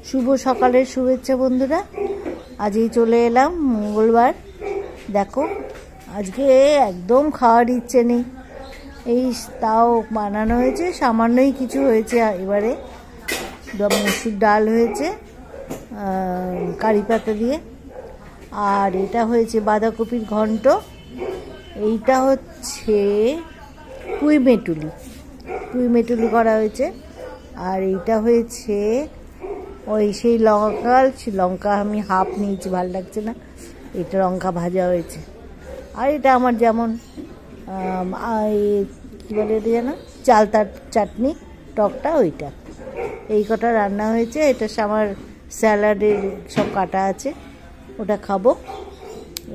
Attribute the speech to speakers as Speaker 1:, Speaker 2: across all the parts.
Speaker 1: শুভ সকালের শুভেচ্ছা বন্ধুরা। আজই চলে এলাম মঙ্গলবার। দেখো আজকে একদম খাওয়ার ইচ্ছে নেই, এই তাও বানানো হয়েছে, সামান্যই কিছু হয়েছে। এবারে মসুর ডাল হয়েছে কারি পাতা দিয়ে, আর এটা হয়েছে বাঁধাকপির ঘন্ট, এইটা হচ্ছে পুঁই মেটুলি করা হয়েছে, আর এইটা হয়েছে ওই সেই লঙ্কা আমি হাফ নিয়েছি, ভালো লাগছে না, এটা লঙ্কা ভাজা হয়েছে। আর এটা আমার যেমন কী বলে এটা যেন চালতার চাটনি টকটা, ওইটা এই কটা রান্না হয়েছে। এটা আমার স্যালাডের সব কাটা আছে, ওটা খাবো।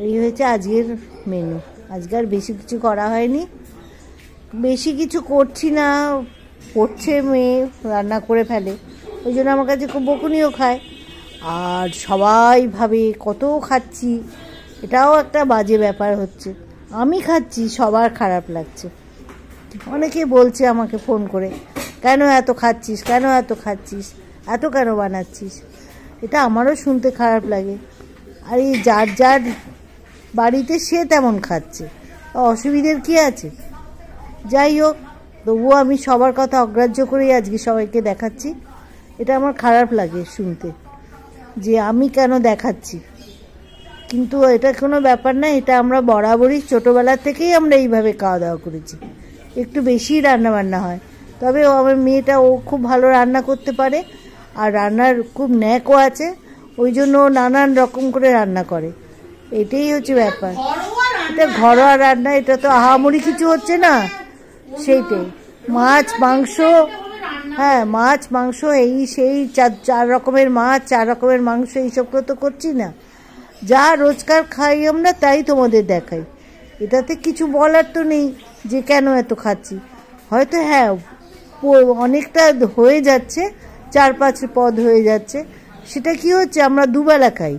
Speaker 1: এই হয়েছে আজকের মেনু। আজকে আর বেশি কিছু করা হয়নি, বেশি কিছু করছি না, করছে মেয়ে রান্না করে ফেলে, ওই জন্য আমার কাছে খুব বকুনিও খায়। আর সবাই ভাবে কত খাচ্ছি, এটাও একটা বাজে ব্যাপার হচ্ছে। আমি খাচ্ছি, সবার খারাপ লাগছে। অনেকে বলছে আমাকে ফোন করে, কেন এত খাচ্ছিস, এত কেন বানাচ্ছিস। এটা আমারও শুনতে খারাপ লাগে। আর এই যার যার বাড়িতে সে তেমন খাচ্ছে, অসুবিধের কি আছে। যাই হোক, তবুও আমি সবার কথা অগ্রাহ্য করেই আজকে সবাইকে দেখাচ্ছি। এটা আমার খারাপ লাগে শুনতে যে আমি কেন দেখাচ্ছি, কিন্তু এটা কোনো ব্যাপার না। এটা আমরা বরাবরই ছোটোবেলা থেকেই আমরা এইভাবে খাওয়া দাওয়া করেছি। একটু বেশি রান্নাবান্না হয়, তবে আমার মেয়েটা ও খুব ভালো রান্না করতে পারে, আর রান্নার খুব ন্যাকও আছে, ওই জন্য ও নানান রকম করে রান্না করে। এটাই হচ্ছে ব্যাপার। এটা ঘরোয়া রান্না, এটা তো আহামরি কিছু হচ্ছে না। সেইটাই মাছ মাংস, হ্যাঁ মাছ মাংস এই সেই চার রকমের মাছ, 4 রকমের মাংস, এইসবগুলো তো করছি না। যা রোজকার খাই আমরা তাই তোমাদের দেখাই। এটাতে কিছু বলার তো নেই যে কেন এত খাচ্ছি। হয়তো হ্যাঁ অনেকটা হয়ে যাচ্ছে, 4-5 পদ হয়ে যাচ্ছে, সেটা কি হচ্ছে আমরা দুবেলা খাই।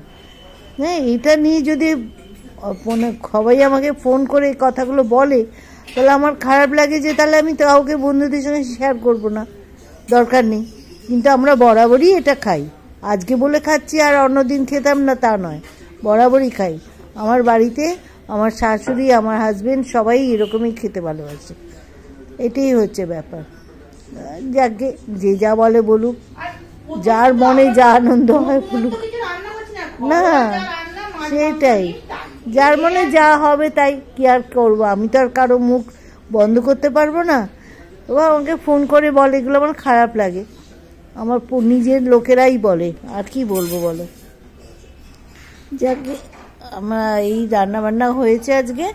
Speaker 1: হ্যাঁ, এটা নিয়ে যদি সবাই আমাকে ফোন করে এই কথাগুলো বলে, তাহলে আমার খারাপ লাগে যে তাহলে আমি তো কাউকে বন্ধুদের সঙ্গে শেয়ার করবো না, দরকার নেই। কিন্তু আমরা বরাবরই এটা খাই, আজকে বলে খাচ্ছি আর অন্যদিন খেতাম না তা নয়, বরাবরই খাই। আমার বাড়িতে আমার শাশুড়ি, আমার হাজবেন্ড সবাই এরকমই খেতে ভালোবাসে। এটাই হচ্ছে ব্যাপার। যাকে যে যা বলে বলুক, যার মনে যা আনন্দ হয় বলুক না, সেটাই যার মনে যা হবে তাই। কি আর করবো, আমি তো আর কারো মুখ বন্ধ করতে পারবো না। এবার আমাকে ফোন করে বলে, এগুলো আমার খারাপ লাগে, আমার নিজের লোকেরাই বলে, আর কি বলবো বলো। যাকে আমরা এই রান্নাবান্না হয়েছে আজকে।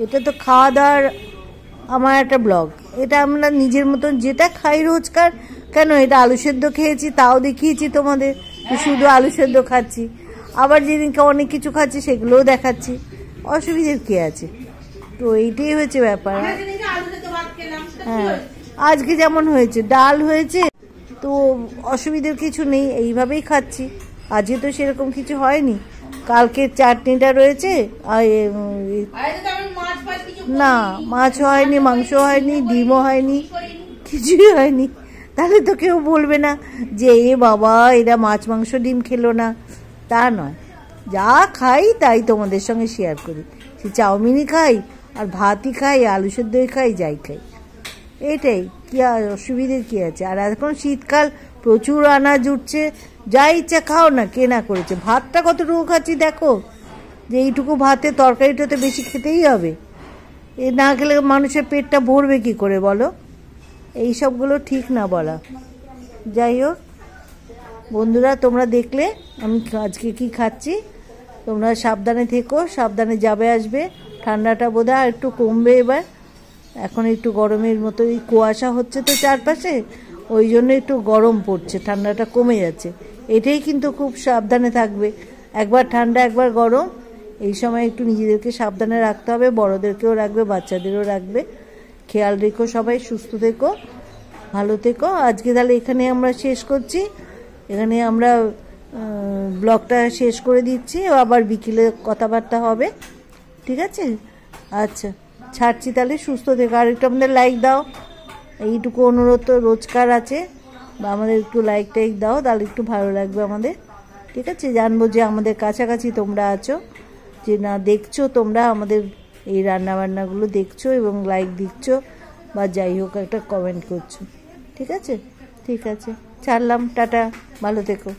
Speaker 1: এটা তো খাওয়া দাওয়ার আমার একটা ব্লগ, এটা আমরা নিজের মতন যেটা খাই রোজকার। কেন এটা আলু সেদ্ধ খেয়েছি তাও দেখিয়েছি তোমাদের, শুধু আলু সেদ্ধ খাচ্ছি, আবার যেদিনকে অনেক কিছু খাচ্ছি সেগুলোও দেখাচ্ছি, অসুবিধার কী আছে। তো এইটাই হচ্ছে ব্যাপার। হ্যাঁ, আজকে যেমন হয়েছে ডাল হয়েছে, তো অসুবিধার কিছু নেই, এইভাবেই খাচ্ছি। আজকে তো সেরকম কিছু হয়নি। কালকের চাটনিটা রয়েছে, না মাছ হয়নি, মাংস হয়নি, ডিমও হয়নি, কিছুই হয়নি। তাহলে তো কেউ বলবে না যে এ বাবা এরা মাছ মাংস ডিম খেলো না, তা নয়। যা খাই তাই তোমাদের সঙ্গে শেয়ার করি। সে চাউমিনই খাই, আর ভাতই খাই, আলু সেদ্ধই খাই, যাই খাই, এইটাই। কি আর অসুবিধের কী আছে। আর এখন শীতকাল, প্রচুর আনাজ উঠছে, যা ইচ্ছা খাও না, কে না করেছে। ভাতটা কতটুকু খাচ্ছি দেখো, যে এইটুকু ভাতে তরকারিটা তো বেশি খেতেই হবে, এ না খেলে মানুষের পেটটা ভরবে কি করে বলো। এই সবগুলো ঠিক না বলা। যাই হোক বন্ধুরা, তোমরা দেখলে আমি আজকে কি খাচ্ছি। তোমরা সাবধানে থেকো, সাবধানে যাবে আসবে। ঠান্ডাটা বোধহয় একটু কমবে এবার, এখন একটু গরমের মতো, এই কুয়াশা হচ্ছে তো চারপাশে, ওই জন্য একটু গরম পড়ছে, ঠান্ডাটা কমে যাচ্ছে। এটাই কিন্তু খুব সাবধানে থাকবে, একবার ঠান্ডা একবার গরম। এই সময় একটু নিজেদেরকে সাবধানে রাখতে হবে, বড়োদেরকেও রাখবে, বাচ্চাদেরও রাখবে। খেয়াল রেখো, সবাই সুস্থ থেকো, ভালো থেকো। আজকে তাহলে এখানে আমরা শেষ করছি, এখানে আমরা ব্লগটা শেষ করে দিচ্ছি, আবার বিকেলে কথাবার্তা হবে, ঠিক আছে? আচ্ছা ছাড়ছি তাহলে, সুস্থ থেকো। আর একটু আমাদের লাইক দাও, এইটুকু অনুরোধ তো রোজকার আছে, বা আমাদের একটু লাইক টাইক দাও, তাহলে একটু ভালো লাগবে আমাদের, ঠিক আছে? জানবো যে আমাদের কাছাকাছি তোমরা আছো, যে না দেখছো তোমরা আমাদের এই রান্নাবান্নাগুলো দেখছো এবং লাইক দিচ্ছ, বা যাই হোক একটা কমেন্ট করছো, ঠিক আছে? ঠিক আছে, ছাড়লাম, টাটা, ভালো থেকো।